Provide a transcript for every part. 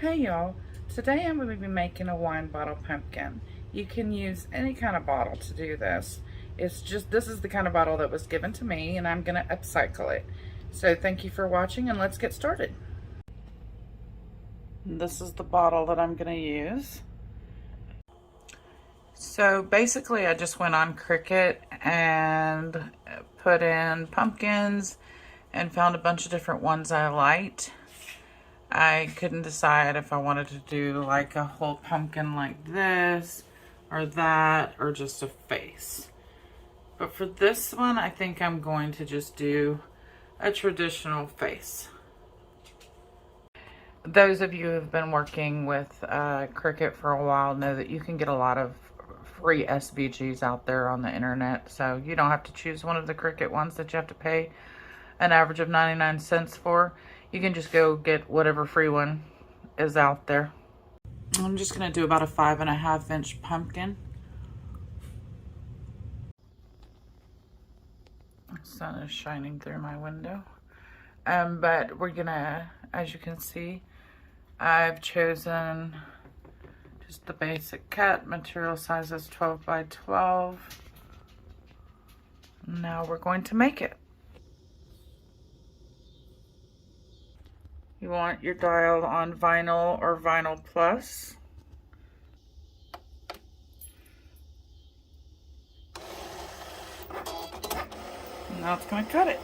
Hey y'all, today I'm going to be making a wine bottle pumpkin. You can use any kind of bottle to do this. This is the kind of bottle that was given to me and I'm going to upcycle it. So thank you for watching and let's get started. This is the bottle that I'm going to use. So basically I just went on Cricut and put in pumpkins and found a bunch of different ones I liked. I couldn't decide if I wanted to do like a whole pumpkin like this or that or just a face. But for this one, I think I'm going to just do a traditional face. Those of you who have been working with Cricut for a while know that you can get a lot of free SVGs out there on the internet. So you don't have to choose one of the Cricut ones that you have to pay an average of 99 cents for. You can just go get whatever free one is out there. I'm just going to do about a 5.5 inch pumpkin. The sun is shining through my window. But we're going to, as you can see, I've chosen just the basic cut. Material size is 12 by 12. Now we're going to make it. You want your dial on vinyl or vinyl plus. And now it's going to cut it.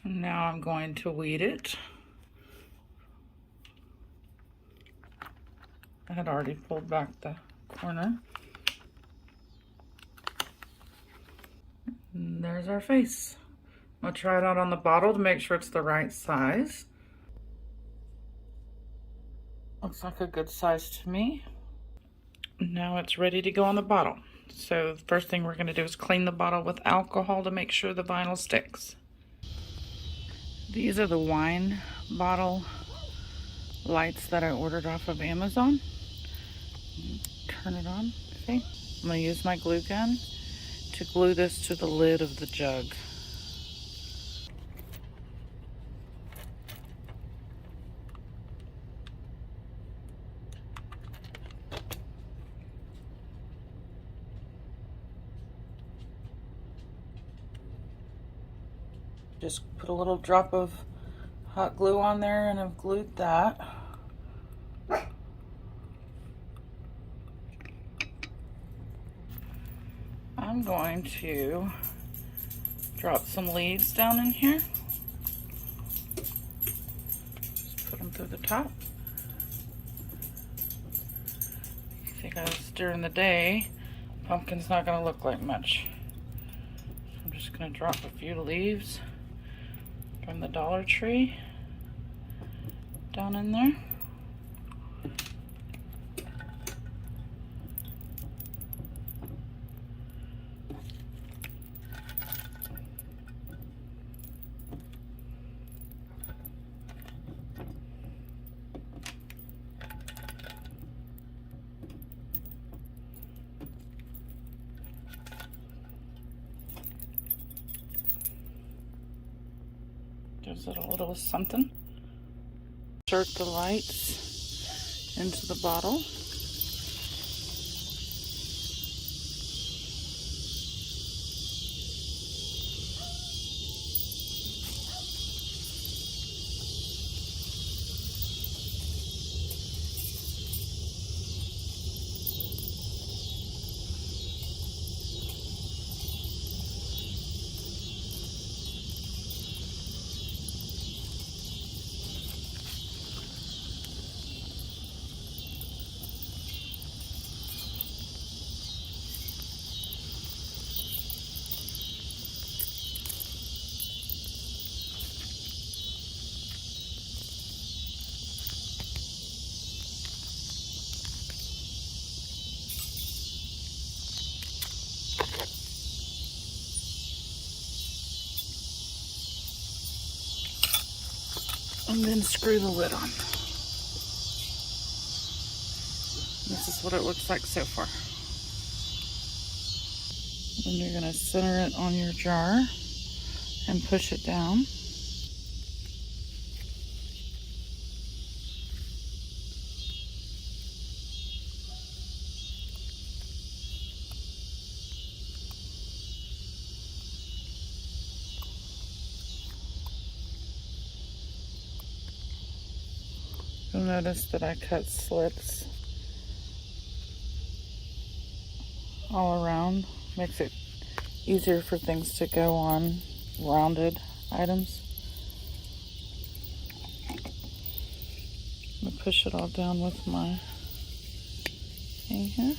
Now I'm going to weed it. I had already pulled back the corner. And there's our face. I'll try it out on the bottle to make sure it's the right size. Looks like a good size to me. Now it's ready to go on the bottle. So the first thing we're going to do is clean the bottle with alcohol to make sure the vinyl sticks. These are the wine bottle lights that I ordered off of Amazon. Turn it on. Okay. I'm going to use my glue gun to glue this to the lid of the jug. Just put a little drop of hot glue on there and I've glued that. I'm going to drop some leaves down in here. Just put them through the top. Because during the day, pumpkin's not going to look like much. So I'm just going to drop a few leaves from the Dollar Tree down in there. Gives it a little something. Insert the lights into the bottle. And then screw the lid on. The this is what it looks like so far. Then you're going to center it on your jar and push it down. You'll notice that I cut slits all around. Makes it easier for things to go on rounded items. I'm going to push it all down with my thing here.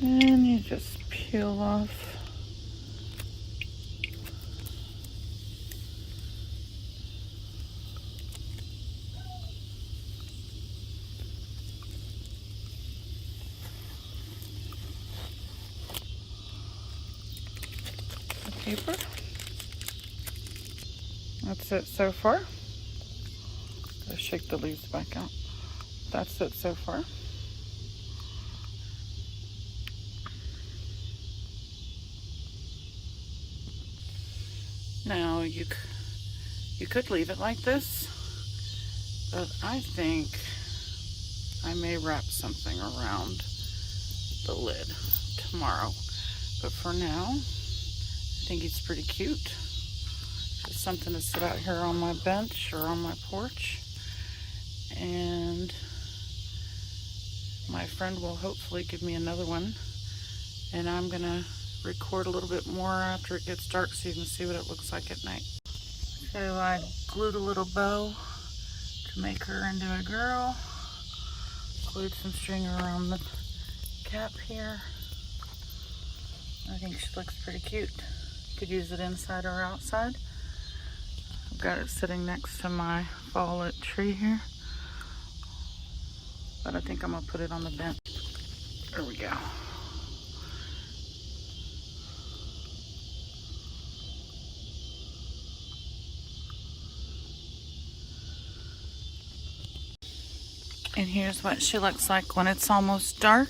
And you just peel off the paper. That's it so far. Gotta shake the leaves back out. That's it so far. Now you could leave it like this, but I think I may wrap something around the lid tomorrow. But for now, I think it's pretty cute. Just something to sit out here on my bench or on my porch. And my friend will hopefully give me another one. And I'm gonna record a little bit more after it gets dark so you can see what it looks like at night. So I glued a little bow to make her into a girl. Glued some string around the cap here. I think she looks pretty cute. Could use it inside or outside. I've got it sitting next to my fall lit tree here. But I think I'm gonna put it on the bench. There we go. And here's what she looks like when it's almost dark.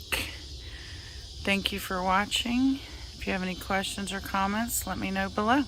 Thank you for watching. If you have any questions or comments, let me know below.